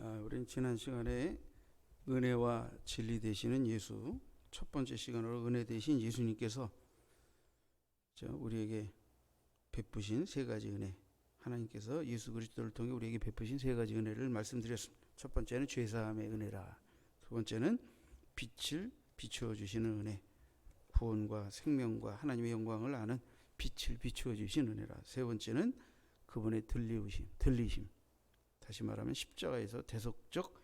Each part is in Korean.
우리는 지난 시간에 은혜와 진리 되시는 예수, 첫 번째 시간으로 은혜 되신 예수님께서 우리에게 베푸신 세 가지 은혜, 하나님께서 예수 그리스도를 통해 우리에게 베푸신 세 가지 은혜를 말씀드렸습니다. 첫 번째는 죄사함의 은혜라, 두 번째는 빛을 비추어 주시는 은혜, 구원과 생명과 하나님의 영광을 아는 빛을 비추어 주신 은혜라, 세 번째는 그분의 들리심, 다시 말하면 십자가에서 대속적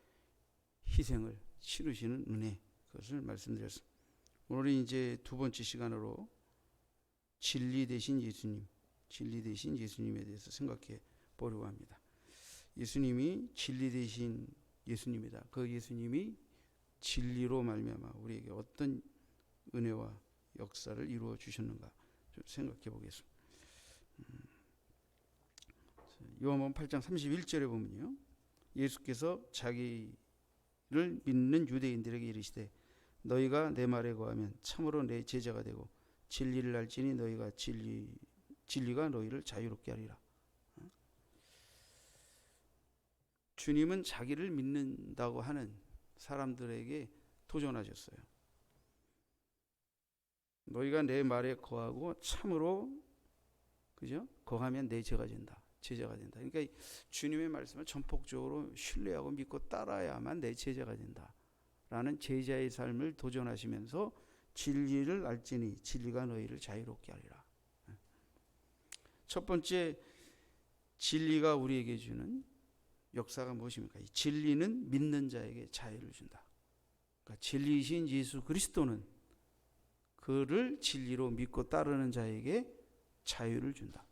희생을 치르시는 은혜, 그것을 말씀드렸습니다. 오늘은 이제 두 번째 시간으로 진리 되신 예수님에 대해서 생각해 보려고 합니다. 예수님이 진리 되신 예수님이다. 그 예수님이 진리로 말미암아 우리에게 어떤 은혜와 역사를 이루어 주셨는가 좀 생각해 보겠습니다. 요한복음 8장 31절에 보면요, 예수께서 자기를 믿는 유대인들에게 이르시되 너희가 내 말에 거하면 참으로 내 제자가 되고 진리를 알지니 너희가 진리가 너희를 자유롭게 하리라. 주님은 자기를 믿는다고 하는 사람들에게 도전하셨어요. 너희가 내 말에 거하고 참으로 거하면 내 제자가 된다. 그러니까 주님의 말씀을 전폭적으로 신뢰하고 믿고 따라야만 내 제자가 된다라는 제자의 삶을 도전하시면서 진리를 알지니 진리가 너희를 자유롭게 하리라. 첫 번째, 진리가 우리에게 주는 역사가 무엇입니까? 이 진리는 믿는 자에게 자유를 준다. 그러니까 진리이신 예수 그리스도는 그를 진리로 믿고 따르는 자에게 자유를 준다.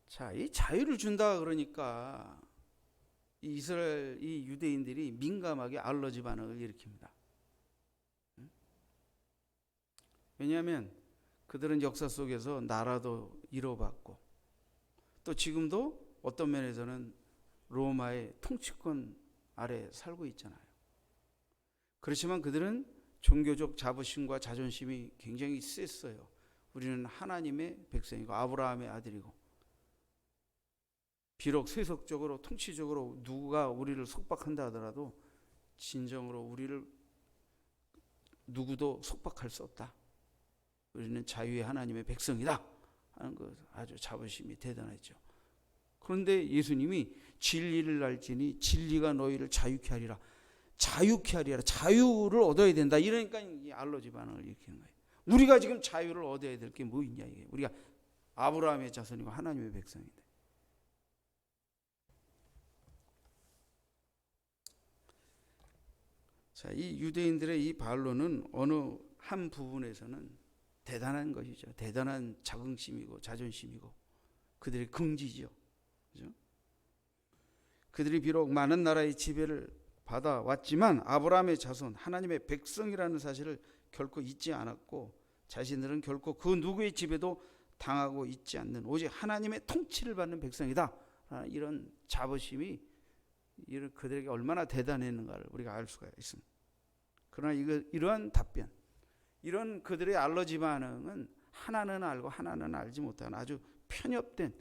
자, 이 자유를 준다 그러니까 이 유대인들이 민감하게 알러지 반응을 일으킵니다. 왜냐하면 그들은 역사 속에서 나라도 잃어봤고 또 지금도 어떤 면에서는 로마의 통치권 아래 살고 있잖아요. 그렇지만 그들은 종교적 자부심과 자존심이 굉장히 셌어요. 우리는 하나님의 백성이고 아브라함의 아들이고, 비록 세속적으로 통치적으로 누가 우리를 속박한다 하더라도 진정으로 우리를 누구도 속박할 수 없다. 우리는 자유의 하나님의 백성이다 하는 것, 아주 자부심이 대단했죠. 그런데 예수님이 진리를 알지니 진리가 너희를 자유케 하리라. 자유를 얻어야 된다. 이러니까 이 알러지 반응을 일으키는 거예요. 우리가 지금 자유를 얻어야 될 게 뭐 있냐 이게. 우리가 아브라함의 자손이고 하나님의 백성인데. 자, 이 유대인들의 이 반론은 어느 한 부분에서는 대단한 것이죠. 대단한 자긍심이고 자존심이고 그들의 긍지죠. 그죠? 그들이 비록 많은 나라의 지배를 받아왔지만 아브라함의 자손, 하나님의 백성이라는 사실을 결코 잊지 않았고 자신들은 결코 그 누구의 지배도 당하고 있지 않는 오직 하나님의 통치를 받는 백성이다. 이런 자부심이 그들에게 얼마나 대단했는가를 우리가 알 수가 있습니다. 그러나 이러한 답변, 이런 그들의 알러지 반응은 하나는 알고 하나는 알지 못하는 아주 편협된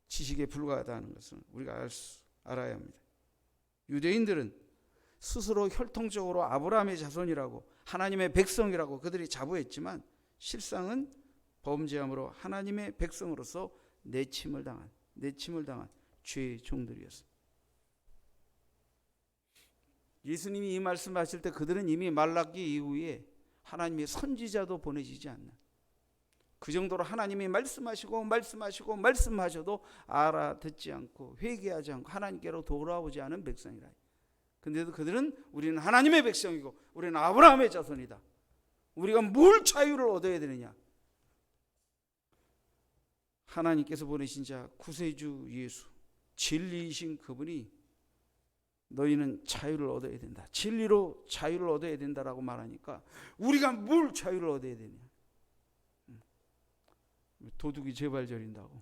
지식에 불과하다는 것을 우리가 알아야 합니다. 유대인들은 스스로 혈통적으로 아브라함의 자손이라고 하나님의 백성이라고 그들이 자부했지만 실상은 범죄함으로 하나님의 백성으로서 내침을 당한 죄의 종들이었습니다. 예수님이 이 말씀하실 때 그들은 이미 말라기 이후에 하나님의 선지자도 보내지지 않는, 그 정도로 하나님이 말씀하셔도 알아듣지 않고 회개하지 않고 하나님께로 돌아오지 않은 백성이라. 근데도 그들은 우리는 하나님의 백성이고 우리는 아브라함의 자손이다. 우리가 뭘 자유를 얻어야 되느냐? 하나님께서 보내신 자 구세주 예수, 진리이신 그분이 너희는 자유를 얻어야 된다. 진리로 자유를 얻어야 된다라고 말하니까 우리가 뭘 자유를 얻어야 되냐? 도둑이 제발 저린다고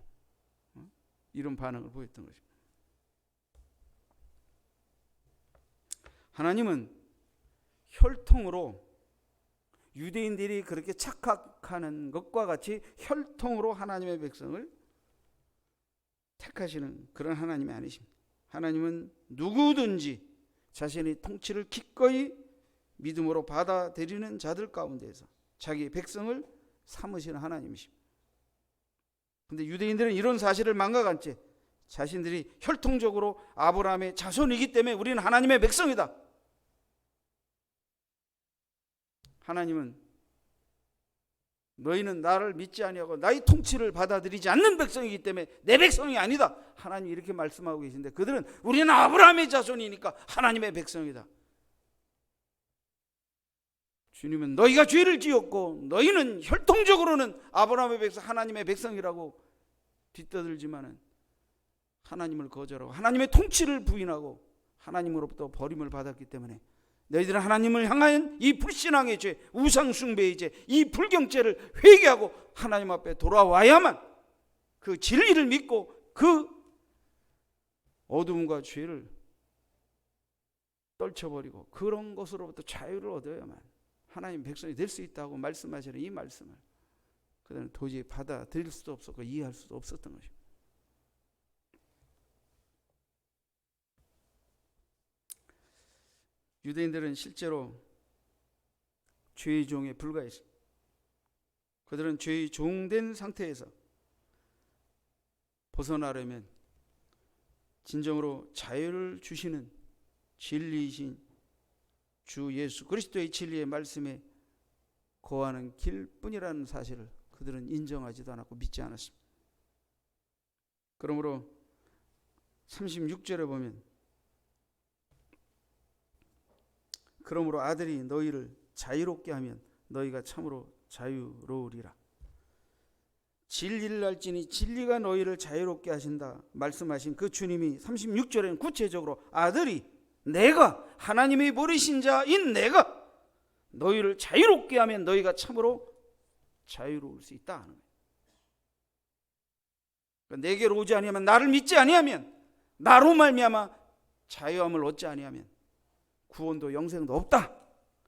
이런 반응을 보였던 것입니다. 하나님은 혈통으로 유대인들이 그렇게 착각하는 것과 같이 혈통으로 하나님의 백성을 택하시는 그런 하나님이 아니십니다. 하나님은 누구든지 자신의 통치를 기꺼이 믿음으로 받아들이는 자들 가운데서 자기 백성을 삼으시는 하나님이십니다. 그런데 유대인들은 이런 사실을 망각한 채 자신들이 혈통적으로 아브라함의 자손이기 때문에 우리는 하나님의 백성이다. 하나님은 너희는 나를 믿지 아니하고 나의 통치를 받아들이지 않는 백성이기 때문에 내 백성이 아니다. 하나님이 이렇게 말씀하고 계신데 그들은 우리는 아브라함의 자손이니까 하나님의 백성이다. 주님은 너희가 죄를 지었고 너희는 혈통적으로는 아브라함의 백성, 하나님의 백성이라고 뒤떠들지만은 하나님을 거절하고 하나님의 통치를 부인하고 하나님으로부터 버림을 받았기 때문에 너희들은 하나님을 향한 이 불신앙의 죄, 우상숭배의 죄, 이 불경죄를 회개하고 하나님 앞에 돌아와야만 그 진리를 믿고 그 어둠과 죄를 떨쳐버리고 그런 것으로부터 자유를 얻어야만 하나님 백성이 될 수 있다고 말씀하시는 이 말씀을 그들은 도저히 받아들일 수도 없었고 이해할 수도 없었던 것입니다. 유대인들은 실제로 죄의 종에 불과했습니다. 그들은 죄의 종된 상태에서 벗어나려면 진정으로 자유를 주시는 진리이신 주 예수 그리스도의 진리의 말씀에 거하는 길뿐이라는 사실을 그들은 인정하지도 않았고 믿지 않았습니다. 그러므로 36절에 보면 그러므로 아들이 너희를 자유롭게 하면 너희가 참으로 자유로우리라. 진리를 알지니 진리가 너희를 자유롭게 하신다 말씀하신 그 주님이 36절에는 구체적으로 아들이 내가 하나님의 버리신 자인 내가 너희를 자유롭게 하면 너희가 참으로 자유로울 수 있다 하는 거예요. 그러니까 내게로 오지 아니하면 나를 믿지 아니하면 나로 말미암아 자유함을 얻지 아니하면 구원도 영생도 없다.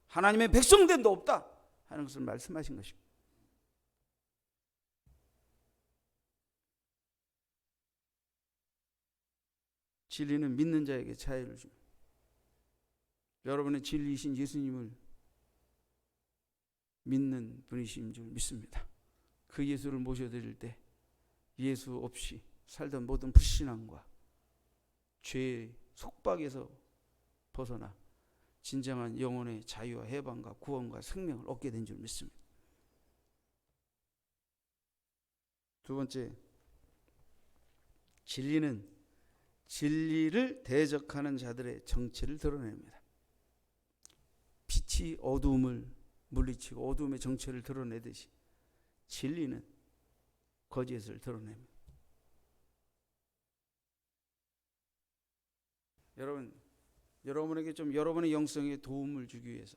하나님의 백성됨도 없다 하는 것을 말씀하신 것입니다. 진리는 믿는 자에게 자유를 줍니다. 여러분은 진리이신 예수님을 믿는 분이신 줄 믿습니다. 그 예수를 모셔드릴 때 예수 없이 살던 모든 불신앙과 죄의 속박에서 벗어나 진정한 영혼의 자유와 해방과 구원과 생명을 얻게 된 줄 믿습니다. 두 번째, 진리는 진리를 대적하는 자들의 정체를 드러냅니다. 빛이 어두움을 물리치고 어두움의 정체를 드러내듯이 진리는 거짓을 드러냅니다. 여러분에게 좀 여러분의 영성에 도움을 주기 위해서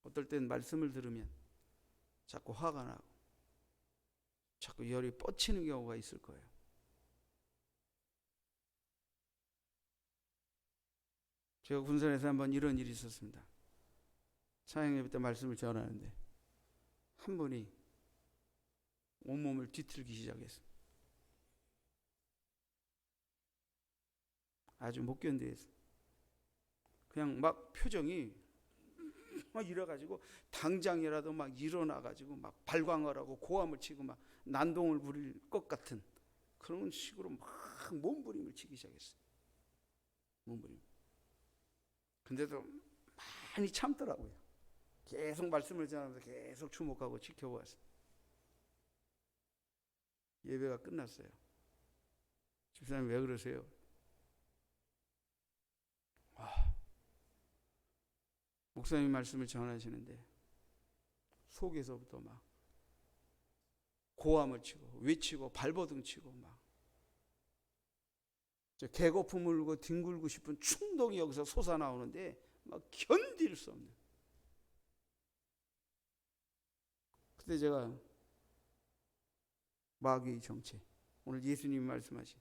어떨 땐 말씀을 들으면 자꾸 화가 나고 자꾸 열이 뻗치는 경우가 있을 거예요. 제가 군산에서 한번 이런 일이 있었습니다. 찬양예배 때 말씀을 전하는데 한 분이 온몸을 뒤틀기 시작했어요. 아주 못 견디겠어요. 그냥 막 표정이 막 이래가지고 당장이라도 막 일어나가지고 막 발광을 하고 고함을 치고 막 난동을 부릴 것 같은 그런 식으로 막 몸부림을 치기 시작했어요. 몸부림. 근데도 많이 참더라고요. 계속 말씀을 전하면서 계속 주목하고 지켜보았어요. 예배가 끝났어요. 집사님 왜 그러세요? 목사님 말씀을 전하시는데 속에서부터 막 고함을 치고 외치고 발버둥 치고 막 개거품 물고 뒹굴고 싶은 충동이 여기서 솟아나오는데 막 견딜 수 없는. 그때 제가 마귀의 정체, 오늘 예수님이 말씀하신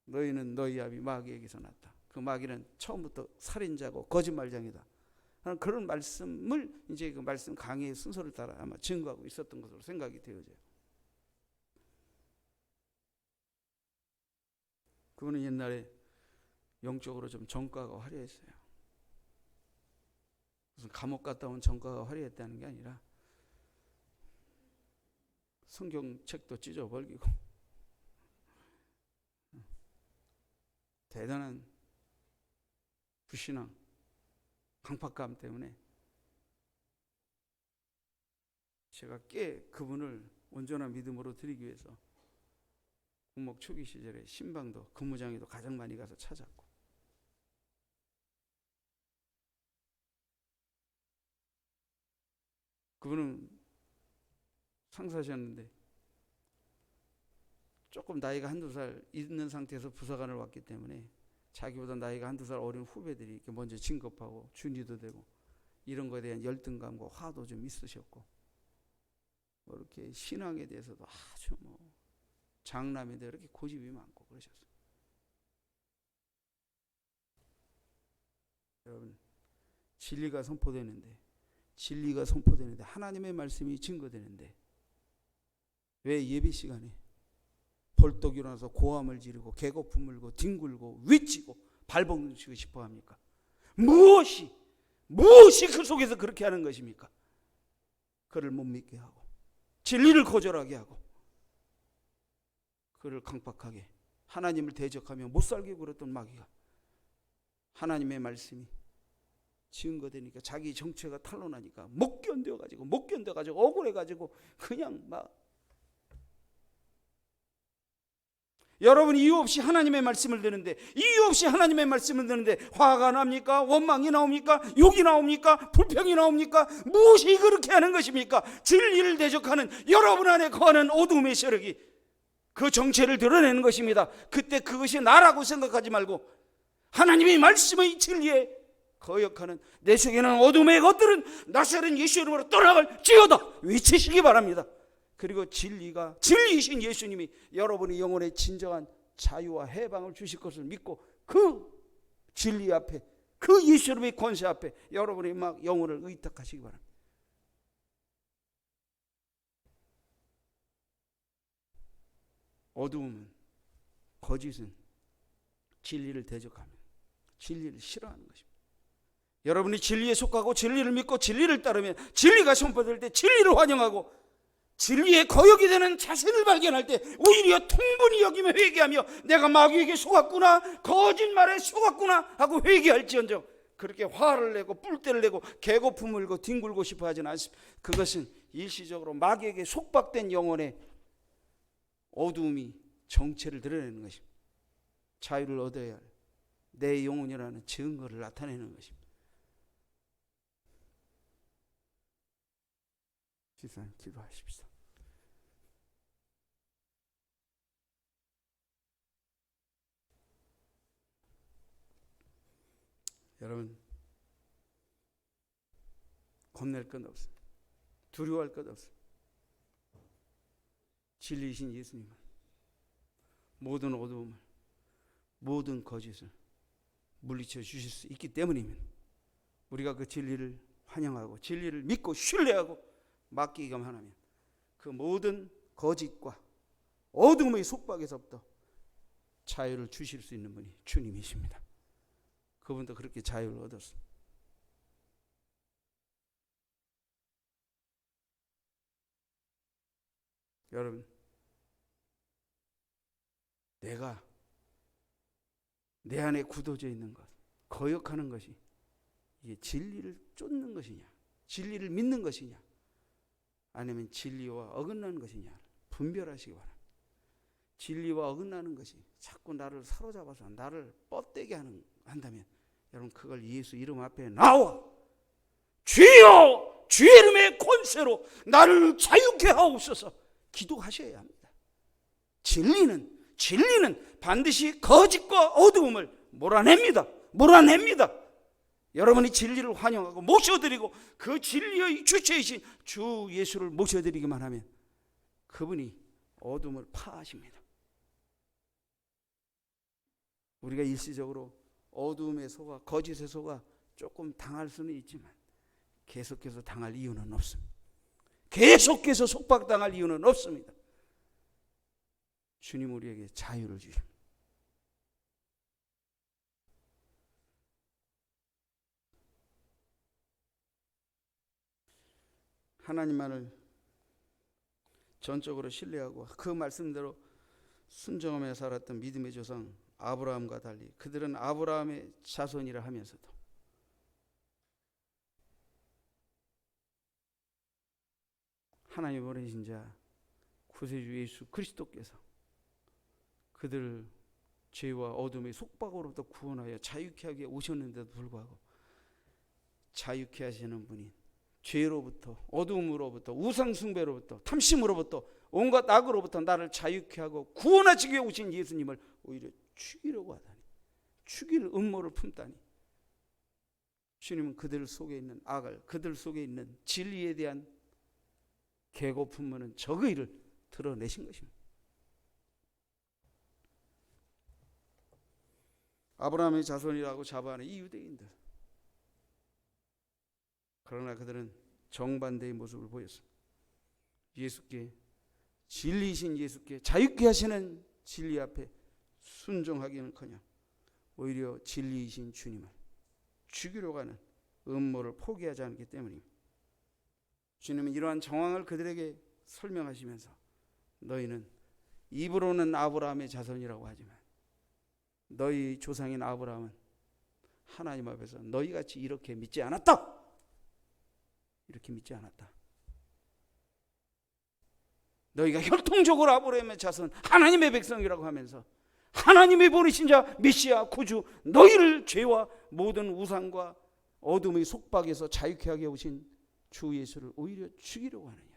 너희는 너희 아비 마귀에게서 났다. 그 마귀는 처음부터 살인자고 거짓말장이다. 그런 말씀을 이제 그 말씀 강의의 순서를 따라 아마 증거하고 있었던 것으로 생각이 되어져요. 그거는 옛날에 영적으로 좀 전과가 화려했어요. 무슨 감옥 갔다 온 전과가 화려했다는 게 아니라 성경책도 찢어버리고 대단한 불신앙, 강팍감 때문에 제가 그분을 온전한 믿음으로 드리기 위해서 군목 초기 시절에 신방도 근무장에도 가장 많이 가서 찾았고, 그분은 상사셨는데 조금 나이가 한두 살 있는 상태에서 부사관을 왔기 때문에 자기보다 나이가 한두 살 어린 후배들이 이렇게 먼저 진급하고 준위도 되고 이런 거에 대한 열등감과 화도 좀 있으셨고, 뭐 이렇게 신앙에 대해서도 아주 뭐 장남인데 이렇게 고집이 많고 그러셨어요. 여러분, 진리가 선포되는데 하나님의 말씀이 증거되는데 왜 예배 시간에 벌떡 일어나서 고함을 지르고 개거품 물고 뒹굴고 외치고 발버둥치고 싶어 합니까? 무엇이 그 속에서 그렇게 하는 것입니까? 그를 못 믿게 하고 진리를 거절하게 하고 그를 강박하게 하나님을 대적하며 못 살게 굴었던 마귀가 하나님의 말씀이 증거되니까 자기 정체가 탄로나니까 못 견뎌가지고 억울해가지고 그냥 막, 여러분 이유 없이 하나님의 말씀을 듣는데 화가 납니까? 원망이 나옵니까? 욕이 나옵니까? 불평이 나옵니까? 무엇이 그렇게 하는 것입니까? 진리를 대적하는 여러분 안에 거하는 어둠의 세력이 그 정체를 드러내는 것입니다. 그때 그것이 나라고 생각하지 말고 하나님의 말씀의 진리에 거역하는 내 속에는 어둠의 것들은 나사렛 예수 이름으로 떠나갈지어다 외치시기 바랍니다. 그리고 진리이신 예수님이 여러분의 영혼의 진정한 자유와 해방을 주실 것을 믿고 그 진리 앞에, 그 예수 이름의 권세 앞에 여러분의 막 영혼을 의탁하시기 바랍니다. 어두움은, 거짓은 진리를 대적하면 진리를 싫어하는 것입니다. 여러분이 진리에 속하고 진리를 믿고 진리를 따르면 진리가 선포될 때 진리를 환영하고 진리에 거역이 되는 자신을 발견할 때 오히려 통분히 여기며 회개하며 내가 마귀에게 속았구나, 거짓말에 속았구나 하고 회개할지언정 그렇게 화를 내고 뿔대를 내고 개고품 물고 뒹굴고 싶어 하지는 않습니다. 그것은 일시적으로 마귀에게 속박된 영혼의 어두움이 정체를 드러내는 것입니다. 자유를 얻어야 할 내 영혼이라는 증거를 나타내는 것입니다. 지사님 기도하십시오. 여러분, 겁낼 것 없습니다. 두려워할 것 없습니다. 진리이신 예수님은 모든 어두움을, 모든 거짓을 물리쳐 주실 수 있기 때문입니다. 우리가 그 진리를 환영하고 진리를 믿고 신뢰하고 맡기기만 하면 그 모든 거짓과 어둠의 속박에서부터 자유를 주실 수 있는 분이 주님이십니다. 그분도 그렇게 자유를 얻었습니다. 여러분, 내가 내 안에 굳어져 있는 것, 거역하는 것이 이게 진리를 쫓는 것이냐, 진리를 믿는 것이냐, 아니면 진리와 어긋나는 것이냐 분별하시기 바랍니다. 진리와 어긋나는 것이 자꾸 나를 사로잡아서 나를 뻗대게 한다면 여러분 그걸 예수 이름 앞에 나와 주여 주의 이름의 권세로 나를 자유케 하옵소서 기도하셔야 합니다. 진리는 반드시 거짓과 어두움을 몰아냅니다. 여러분이 진리를 환영하고 모셔드리고 그 진리의 주체이신 주 예수를 모셔드리기만 하면 그분이 어둠을 파하십니다. 우리가 일시적으로 어둠의 속아 거짓의 속아 조금 당할 수는 있지만 계속해서 당할 이유는 없습니다. 계속해서 속박당할 이유는 없습니다. 주님 우리에게 자유를 주십니다. 하나님만을 전적으로 신뢰하고 그 말씀대로 순종하며 살았던 믿음의 조상 아브라함과 달리 그들은 아브라함의 자손이라 하면서도 하나님 보내신 자 구세주 예수 그리스도께서 그들을 죄와 어둠의 속박으로부터 구원하여 자유케 하게 오셨는데도 불구하고 자유케 하시는 분이 죄로부터 어둠으로부터 우상숭배로부터 탐심으로부터 온갖 악으로부터 나를 자유케 하고 구원하시기 위해 오신 예수님을 오히려 죽이려고 하다니, 죽일 음모를 품다니. 주님은 그들 속에 있는 악을, 그들 속에 있는 진리에 대한 개고품은 저의를 드러내신 것입니다. 아브라함의 자손이라고 자부하는 이 유대인들, 그러나 그들은 정반대의 모습을 보였습니다. 예수께, 진리이신 예수께, 자유케 하시는 진리 앞에 순종하기는커녕 오히려 진리이신 주님을 죽이려고 하는 음모를 포기하지 않기 때문입니다. 주님은 이러한 정황을 그들에게 설명하시면서 너희는 입으로는 아브라함의 자손이라고 하지만 너희 조상인 아브라함은 하나님 앞에서 너희같이 이렇게 믿지 않았다. 이렇게 믿지 않았다. 너희가 혈통적으로 아브라함의 자손, 하나님의 백성이라고 하면서 하나님이 보내신 자 메시아 구주 너희를 죄와 모든 우상과 어둠의 속박에서 자유케 하게 오신 주 예수를 오히려 죽이려고 하느냐.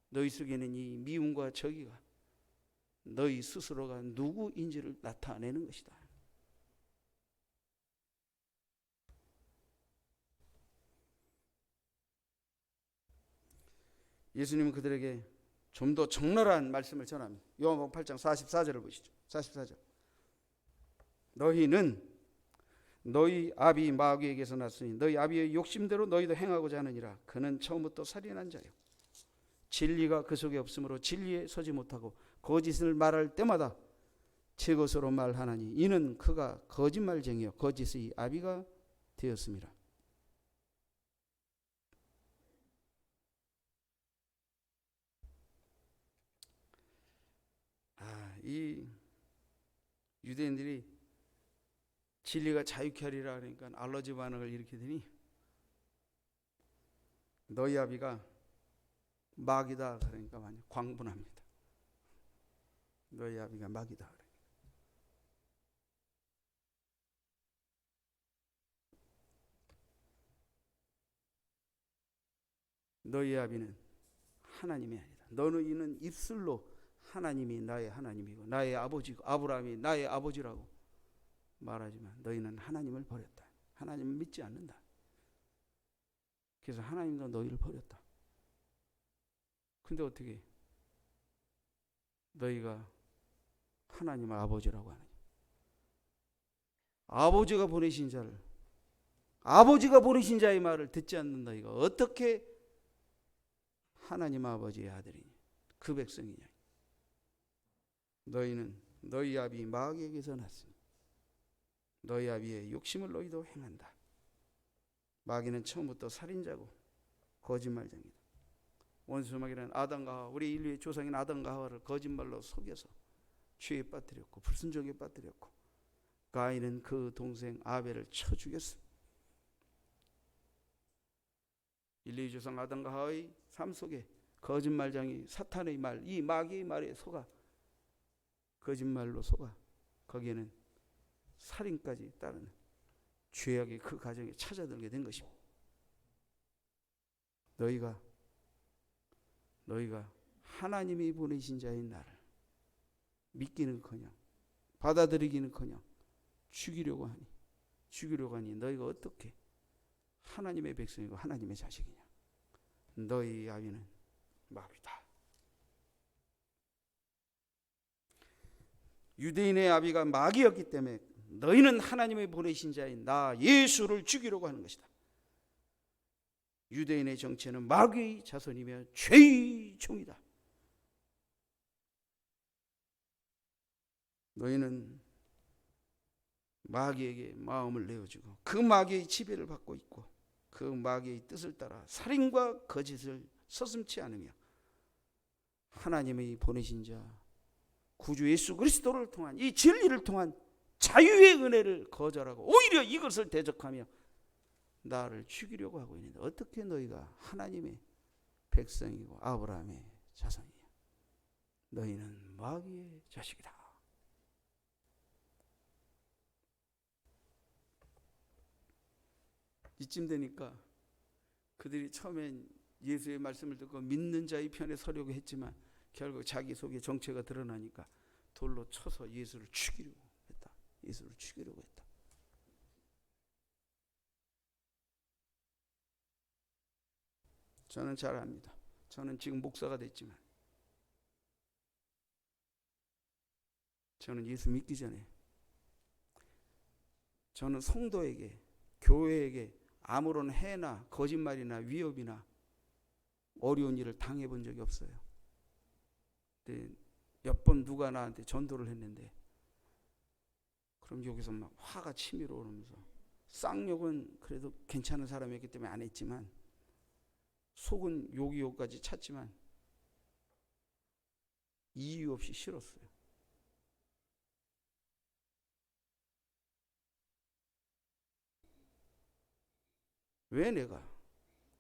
너희 속에는 이 미움과 저기가 너희 스스로가 누구인지를 나타내는 것이다. 예수님은 그들에게 좀 더 적나라한 말씀을 전합니다. 요한복음 8장 44절을 보시죠. 44절. 너희는 너희 아비 마귀에게서 났으니 너희 아비의 욕심대로 너희도 행하고자 하느니라. 그는 처음부터 살인한 자요. 진리가 그 속에 없으므로 진리에 서지 못하고 거짓을 말할 때마다 제 것으로 말하나니 이는 그가 거짓말쟁이요 거짓의 아비가 되었습니다. 이 유대인들이 진리가 자유케 하리라 하니까 알러지 반응을 일으키더니 너희 아비가 마귀다 그러니까 완전 광분합니다. 너희 아비가 마귀다 그래. 너희 아비는 하나님이 아니다. 너희는 입술로 하나님이 나의 하나님이고 나의 아버지고 아브라함이 나의 아버지라고 말하지만 너희는 하나님을 버렸다. 하나님을 믿지 않는다. 그래서 하나님도 너희를 버렸다. 근데 어떻게 너희가 하나님을 아버지라고 하느냐. 아버지가 보내신 자를, 아버지가 보내신 자의 말을 듣지 않는 너희가 어떻게 하나님 아버지의 아들이냐, 그 백성이냐. 너희는 너희 아비 마귀에게서 났으니 너희 아비의 욕심을 너희도 행한다. 마귀는 처음부터 살인자고 거짓말쟁이다. 원수 마귀는 아담과 하와, 우리 인류의 조상인 아담과 하와를 거짓말로 속여서 죄에 빠뜨렸고 불순종에 빠뜨렸고 가인은 그 동생 아벨을 쳐 죽였어. 인류의 조상 아담과 하와의 삶 속에 거짓말쟁이 사탄의 말, 이 마귀의 말에 속아 거짓말로 속아 거기에는 살인까지 따르는 죄악의 그 가정에 찾아들게 된 것입니다. 너희가 하나님이 보내신 자인 나를 믿기는커녕 받아들이기는커녕 죽이려고 하니 너희가 어떻게 하나님의 백성이고 하나님의 자식이냐. 너희 아비는 마귀다. 유대인의 아비가 마귀였기 때문에 너희는 하나님의 보내신 자인 나 예수를 죽이려고 하는 것이다. 유대인의 정체는 마귀의 자손이며 죄의 종이다. 너희는 마귀에게 마음을 내어주고 그 마귀의 지배를 받고 있고 그 마귀의 뜻을 따라 살인과 거짓을 서슴지 않으며 하나님의 보내신 자 구주 예수 그리스도를 통한 이 진리를 통한 자유의 은혜를 거절하고 오히려 이것을 대적하며 나를 죽이려고 하고 있는데 어떻게 너희가 하나님의 백성이고 아브라함의 자손이냐? 너희는 마귀의 자식이다. 이쯤 되니까 그들이 처음엔 예수의 말씀을 듣고 믿는 자의 편에 서려고 했지만 결국 자기 속에 정체가 드러나니까 돌로 쳐서 예수를 죽이려고 했다. 예수를 죽이려고 했다. 저는 잘 압니다. 저는 지금 목사가 됐지만 저는 예수 믿기 전에 저는 성도에게 교회에게 아무런 해나 거짓말이나 위협이나 어려운 일을 당해본 적이 없어요. 근데 몇 번 누가 나한테 전도를 했는데 그럼 여기서 막 화가 치밀어 오르면서 쌍욕은 그래도 괜찮은 사람이었기 때문에 안 했지만 속은 욕이 찼지만 이유 없이 싫었어요. 왜 내가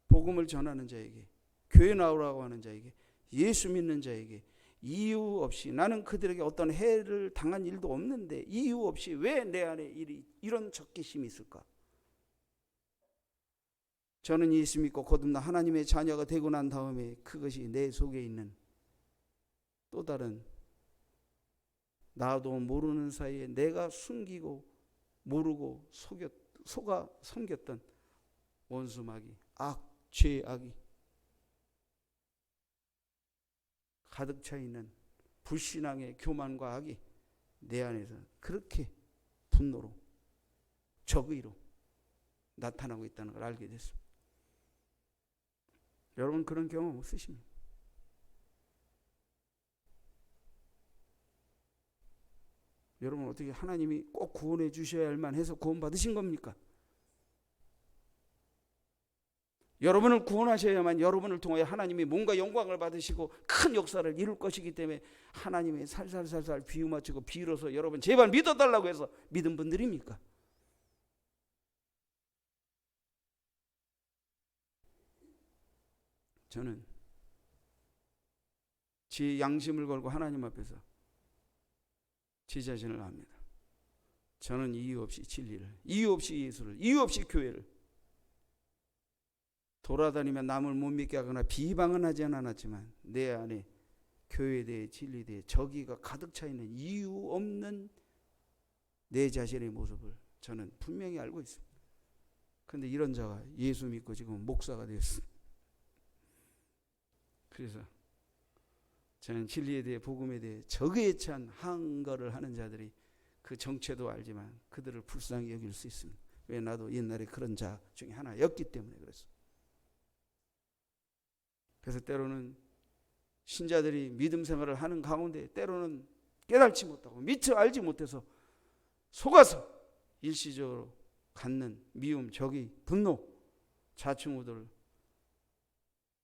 복음을 전하는 자에게 교회 나오라고 하는 자에게 예수 믿는 자에게 이유 없이 나는 그들에게 어떤 해를 당한 일도 없는데 이유 없이 왜 내 안에 이런 적개심이 있을까? 저는 예수 믿고 거듭나 하나님의 자녀가 되고 난 다음에 그것이 내 속에 있는 또 다른 나도 모르는 사이에 내가 숨기고 모르고 속아 섬겼던 원수마귀 죄악이 가득 차 있는 불신앙의 교만과 악이 내 안에서 그렇게 분노로 적의로 나타나고 있다는 걸 알게 됐습니다. 여러분 그런 경험 없으십니까? 여러분 어떻게 하나님이 꼭 구원해 주셔야 할 만해서 구원 받으신 겁니까? 여러분을 구원하셔야만 여러분을 통하여 하나님이 뭔가 영광을 받으시고 큰 역사를 이룰 것이기 때문에 하나님이 살살살살 비유 맞추고 빌어서 여러분 제발 믿어달라고 해서 믿은 분들입니까? 저는 제 양심을 걸고 하나님 앞에서 제 자신을 압니다. 저는 이유 없이 진리를, 이유 없이 예수를, 이유 없이 교회를 돌아다니며 남을 못 믿게 하거나 비방은 하지 않았지만 내 안에 교회에 대해 진리에 대해 적의가 가득 차 있는 이유 없는 내 자신의 모습을 저는 분명히 알고 있습니다. 그런데 이런 자가 예수 믿고 지금 목사가 되었습니다. 그래서 저는 진리에 대해 복음에 대해 적의에 찬 항거를 하는 자들이 그 정체도 알지만 그들을 불쌍히 여길 수 있습니다. 왜? 나도 옛날에 그런 자 중에 하나였기 때문에 그랬어. 그래서 때로는 신자들이 믿음 생활을 하는 가운데 때로는 깨달지 못하고 미처 알지 못해서 속아서 일시적으로 갖는 미움, 적의, 분노, 자충우돌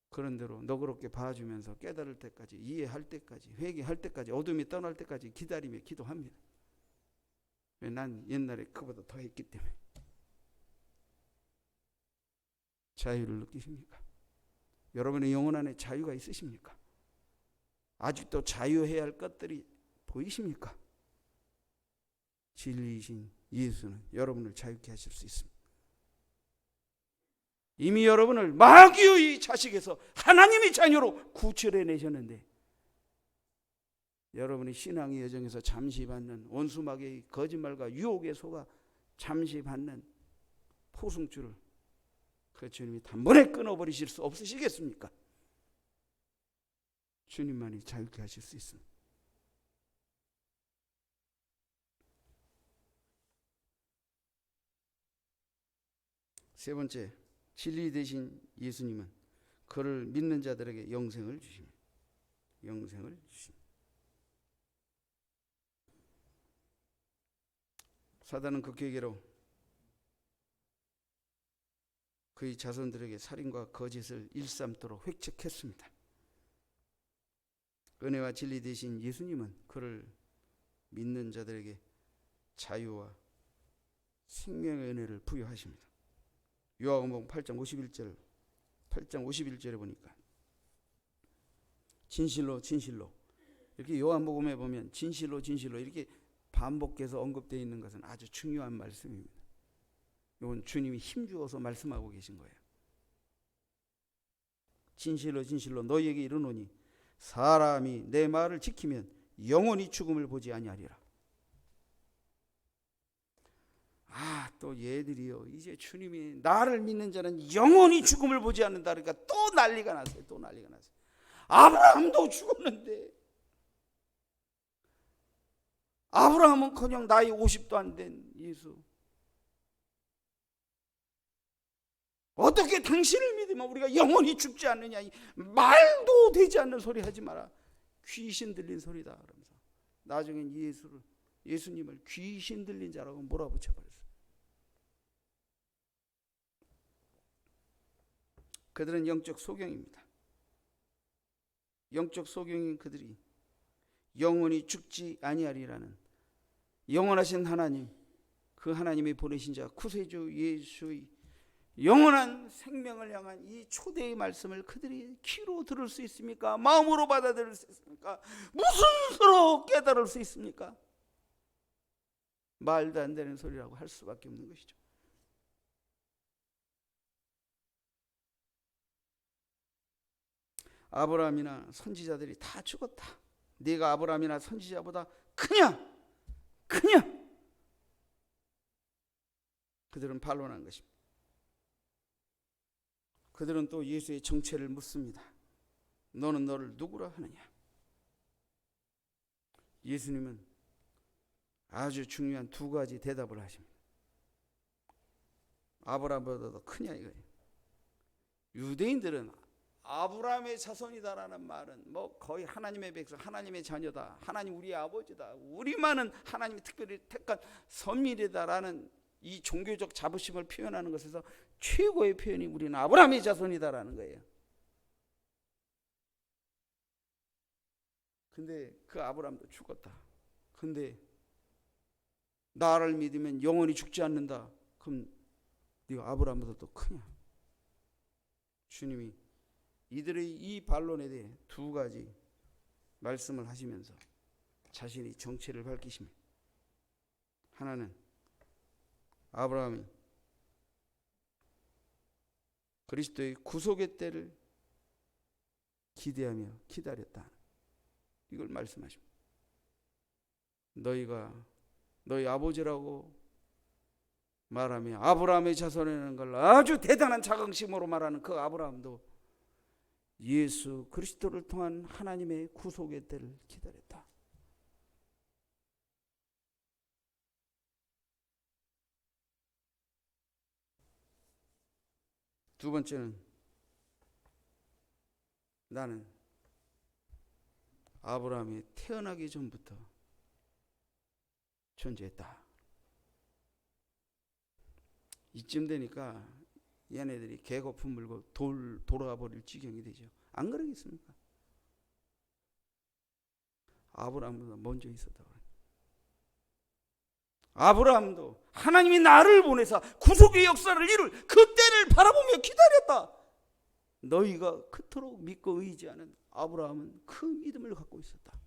그런 대로 너그럽게 봐주면서 깨달을 때까지, 이해할 때까지, 회개할 때까지, 어둠이 떠날 때까지 기다리며 기도합니다. 왜? 난 옛날에 그보다 더 했기 때문에. 자유를 느끼십니까? 여러분의 영혼 안에 자유가 있으십니까? 아직도 자유해야 할 것들이 보이십니까? 진리이신 예수는 여러분을 자유케 하실 수 있습니다. 이미 여러분을 마귀의 자식에서 하나님의 자녀로 구출해내셨는데 여러분이 신앙의 여정에서 잠시 받는 원수 마귀의 거짓말과 유혹에 속아 잠시 받는 포승줄을 그 주님이 단번에 끊어버리실 수 없으시겠습니까? 주님만이 자유케 하실 수 있습니다. 세 번째, 진리 되신 예수님은 그를 믿는 자들에게 영생을 주십니다. 영생을 주십니다. 사단은 그 계계로 그의 자손들에게 살인과 거짓을 일삼도록 획책했습니다. 은혜와 진리 되신 예수님은 그를 믿는 자들에게 자유와 생명의 은혜를 부여하십니다. 요한복음 8장 51절에 보니까 진실로 진실로, 이렇게 요한복음에 보면 진실로 진실로 이렇게 반복해서 언급되어 있는 것은 아주 중요한 말씀입니다. 이건 주님이 힘주어서 말씀하고 계신 거예요. 진실로 진실로 너희에게 이르노니 사람이 내 말을 지키면 영원히 죽음을 보지 아니하리라. 또 얘들이요, 이제 주님이 나를 믿는 자는 영원히 죽음을 보지 않는다 그러니까 또 난리가 났어요. 또 난리가 났어요. 아브라함도 죽었는데, 아브라함은커녕 나이 50도 안 된 예수, 어떻게 당신을 믿으면 우리가 영원히 죽지 않느냐, 말도 되지 않는 소리 하지 마라. 귀신 들린 소리다 그러면서 나중엔 예수님을 귀신 들린 자라고 몰아붙여 버렸어요. 그들은 영적 소경입니다. 영적 소경인 그들이 영원히 죽지 아니하리라는 영원하신 하나님, 그 하나님이 보내신 자 구세주 예수의 영원한 생명을 향한 이 초대의 말씀을 그들이 귀로 들을 수 있습니까? 마음으로 받아들일 수 있습니까? 무슨 수로 깨달을 수 있습니까? 말도 안 되는 소리라고 할 수밖에 없는 것이죠. 아브라함이나 선지자들이 다 죽었다. 네가 아브라함이나 선지자보다 크냐? 그들은 반론한 것입니다. 그들은 또 예수의 정체를 묻습니다. 너는 너를 누구라 하느냐? 예수님은 아주 중요한 두 가지 대답을 하십니다. 아브라함보다도 크냐 이거예요. 유대인들은 아브라함의 자손이다라는 말은 거의 하나님의 백성, 하나님의 자녀다, 하나님 우리의 아버지다, 우리만은 하나님이 특별히 택한 선민이다라는 이 종교적 자부심을 표현하는 것에서 최고의 표현이 우리는 아브라함의 자손이다라는 거예요. 근데 그 아브라함도 죽었다. 근데 나를 믿으면 영원히 죽지 않는다. 그럼 네가 아브라함보다 더 크냐? 주님이 이들의 이 반론에 대해 두 가지 말씀을 하시면서 자신의 정체를 밝히십니다. 하나는 아브라함이 그리스도의 구속의 때를 기대하며 기다렸다. 이걸 말씀하십니다. 너희가 너희 아버지라고 말하며 아브라함의 자손이라는 걸 아주 대단한 자긍심으로 말하는 그 아브라함도 예수 그리스도를 통한 하나님의 구속의 때를 기다렸다. 두 번째는 나는 아브라함이 태어나기 전부터 존재했다. 이쯤 되니까 얘네들이 개거품 물고 돌아가 버릴 지경이 되죠. 안 그러겠습니까? 아브라함보다 먼저 있었다. 아브라함도 하나님이 나를 보내사 구속의 역사를 이룰 그때를 바라보며 기다렸다. 너희가 그토록 믿고 의지하는 아브라함은 그 믿음을 갖고 있었다.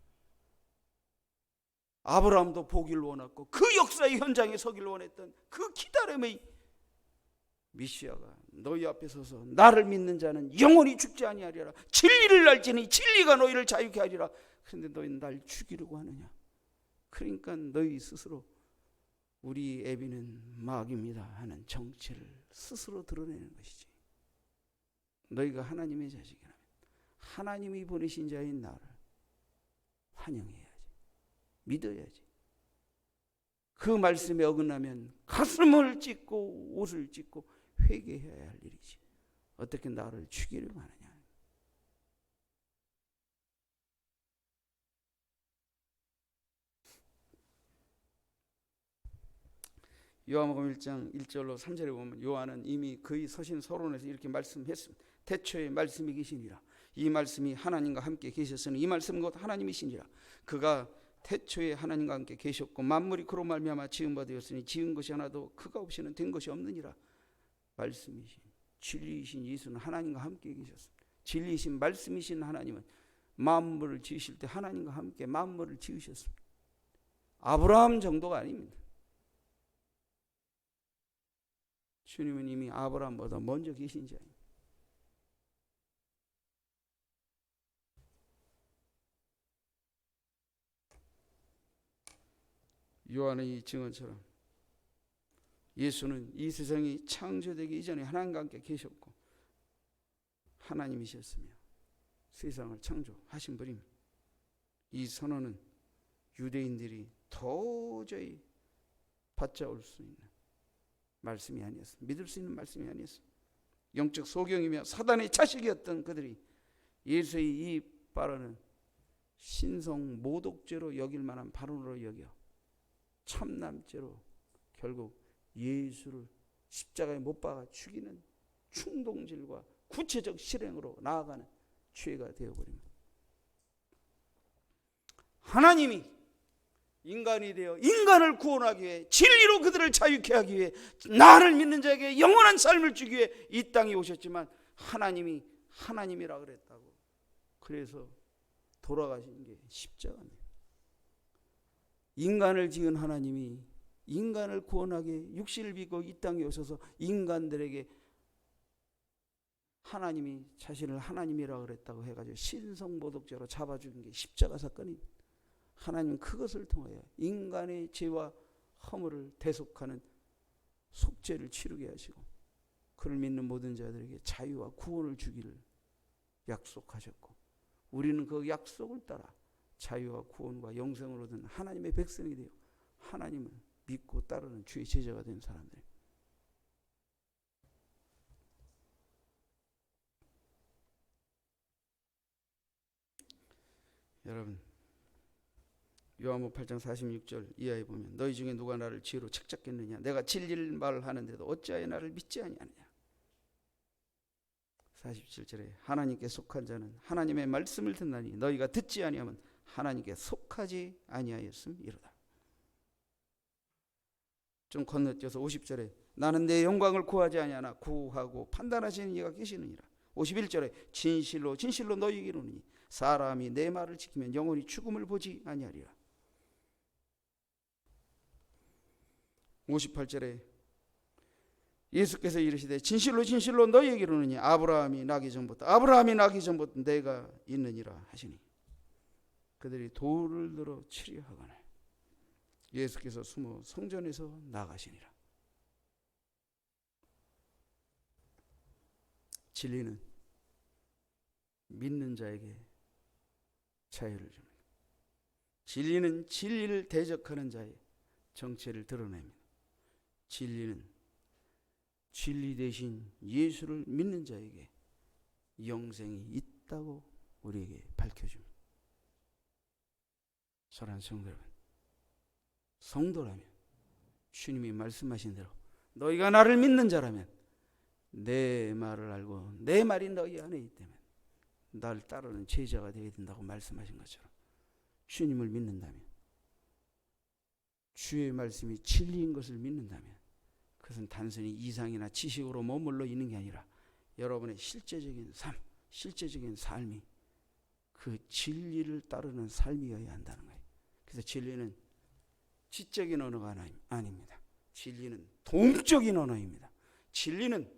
아브라함도 보기를 원했고 그 역사의 현장에 서기를 원했던 그 기다림의 메시아가 너희 앞에 서서 나를 믿는 자는 영원히 죽지 아니하리라. 진리를 알지니 진리가 너희를 자유케 하리라. 그런데 너희는 날 죽이려고 하느냐? 그러니까 너희 스스로 우리 애비는 마귀입니다 하는 정체를 스스로 드러내는 것이지. 너희가 하나님의 자식이라면 하나님이 보내신 자인 나를 환영해야지, 믿어야지. 그 말씀에 어긋나면 가슴을 찢고 옷을 찢고 회개해야 할 일이지. 어떻게 나를 죽이려고 하느냐. 요한복음 1장 1절로 3절에 보면 요한은 이미 그의 서신 서론에서 이렇게 말씀했습니다. 태초에 말씀이 계시니라. 이 말씀이 하나님과 함께 계셨으니 이 말씀은 곧 하나님이시니라. 그가 태초에 하나님과 함께 계셨고 만물이 그로 말미암아 지은 바 되었으니 지은 것이 하나도 그가 없이는 된 것이 없느니라. 말씀이신 진리이신 예수는 하나님과 함께 계셨습니다. 진리이신 말씀이신 하나님은 만물을 지으실 때 하나님과 함께 만물을 지으셨습니다. 아브라함 정도가 아닙니다. 주님은 이미 아브라함보다 먼저 계신 자입니다. 요한의 이 증언처럼 예수는 이 세상이 창조되기 이전에 하나님과 함께 계셨고 하나님이셨으며 세상을 창조하신 분입니다. 이 선언은 유대인들이 도저히 받아올 수 있는 말씀이 아니었습니다. 믿을 수 있는 말씀이 아니었습니다. 영적 소경이며 사단의 자식이었던 그들이 예수의 이 발언은 신성 모독죄로 여길 만한 발언으로 여겨 참남죄로 결국 예수를 십자가에 못 박아 죽이는 충동질과 구체적 실행으로 나아가는 죄가 되어버립니다. 하나님이 인간이 되어 인간을 구원하기 위해 진리로 그들을 자유케 하기 위해 나를 믿는 자에게 영원한 삶을 주기 위해 이 땅에 오셨지만 하나님이 하나님이라 그랬다고 그래서 돌아가신 게 십자가입니다. 인간을 지은 하나님이 인간을 구원하기 위해 육신을 입고 이 땅에 오셔서 인간들에게 하나님이 자신을 하나님이라 그랬다고 해가지고 신성모독죄로 잡아 죽인 게 십자가 사건입니다. 하나님은 그것을 통하여 인간의 죄와 허물을 대속하는 속죄를 치르게 하시고 그를 믿는 모든 자들에게 자유와 구원을 주기를 약속하셨고 우리는 그 약속을 따라 자유와 구원과 영생을 얻은 하나님의 백성이 되어 하나님을 믿고 따르는 주의 제자가 된 사람들. 여러분 요한복음 8장 46절 이하에 보면 너희 중에 누가 나를 지혜로 책잡겠느냐 내가 진리를 말을 하는데도 어찌하여 나를 믿지 아니하느냐. 47절에 하나님께 속한 자는 하나님의 말씀을 듣나니 너희가 듣지 아니하면 하나님께 속하지 아니하였음이로다. 좀 건너뛰어서 50절에 나는 내 영광을 구하지 아니하나 구하고 판단하시는 이가 계시느니라. 51절에 진실로 진실로 너희에게 이르노니 사람이 내 말을 지키면 영원히 죽음을 보지 아니하리라. 58절에 예수께서 이르시되 진실로 진실로 너희에게 이르노니 아브라함이 나기 전부터 내가 있느니라 하시니 그들이 돌을 들어 치려 하거늘 예수께서 숨어 성전에서 나가시니라. 진리는 믿는 자에게 자유를 줍니다. 진리는 진리를 대적하는 자의 정체를 드러냅니다. 진리는 진리 대신 예수를 믿는 자에게 영생이 있다고 우리에게 밝혀줍니다. 사랑하는 성도 여러분, 성도라면 주님이 말씀하신 대로 너희가 나를 믿는 자라면 내 말을 알고 내 말이 너희 안에 있기 때문에 나를 따르는 제자가 되어야 된다고 말씀하신 것처럼 주님을 믿는다면 주의 말씀이 진리인 것을 믿는다면 그것은 단순히 이상이나 지식으로 머물러 있는 게 아니라 여러분의 실제적인 삶, 실제적인 삶이 그 진리를 따르는 삶이어야 한다는 거예요. 그래서 진리는 지적인 언어가 아닙니다. 진리는 동적인 언어입니다. 진리는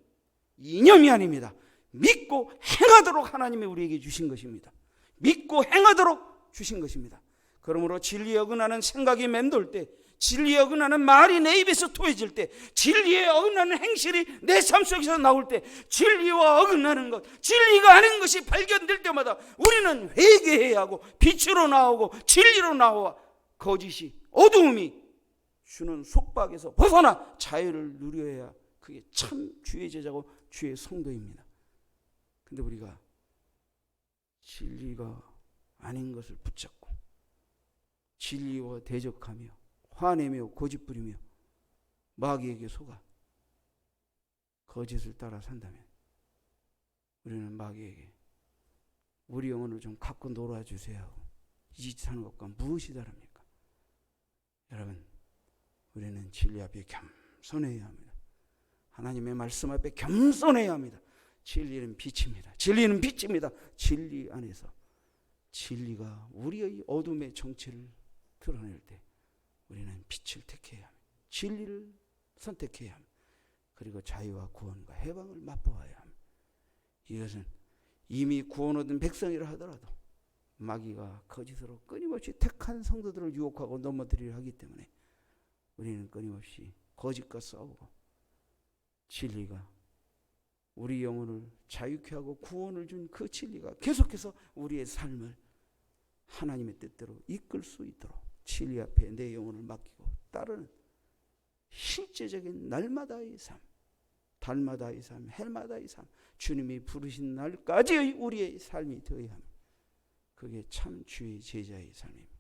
이념이 아닙니다. 믿고 행하도록 하나님이 우리에게 주신 것입니다. 믿고 행하도록 주신 것입니다. 그러므로 진리에 어긋나는 생각이 맴돌 때, 진리에 어긋나는 말이 내 입에서 토해질 때, 진리에 어긋나는 행실이 내 삶 속에서 나올 때, 진리와 어긋나는 것, 진리가 아닌 것이 발견될 때마다 우리는 회개해야 하고 빛으로 나오고 진리로 나와 거짓이, 어두움이 주는 속박에서 벗어나 자유를 누려야 그게 참 주의 제자고 주의 성도입니다. 근데 우리가 진리가 아닌 것을 붙잡고 진리와 대적하며 화내며 고집부리며 마귀에게 속아 거짓을 따라 산다면 우리는 마귀에게 우리 영혼을 좀 갖고 놀아주세요. 이 짓 하는 것과 무엇이 다릅니까? 여러분, 우리는 진리 앞에 겸손해야 합니다. 하나님의 말씀 앞에 겸손해야 합니다. 진리는 빛입니다. 진리는 빛입니다. 진리 안에서 진리가 우리의 어둠의 정체를 드러낼 때 우리는 빛을 택해야 합니다. 진리를 선택해야 합니다. 그리고 자유와 구원과 해방을 맛보아야 합니다. 이것은 이미 구원 얻은 백성이라 하더라도 마귀가 거짓으로 끊임없이 택한 성도들을 유혹하고 넘어뜨리려 하기 때문에 우리는 끊임없이 거짓과 싸우고 진리가 우리 영혼을 자유케 하고 구원을 준 그 진리가 계속해서 우리의 삶을 하나님의 뜻대로 이끌 수 있도록 진리 앞에 내 영혼을 맡기고 따르는 실제적인 날마다의 삶, 달마다의 삶, 해마다의 삶, 주님이 부르신 날까지의 우리의 삶이 되어야 합니다. 그게 참 주의 제자의 삶입니다.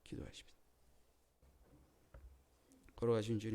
기도하십시다. 걸어가신 주님,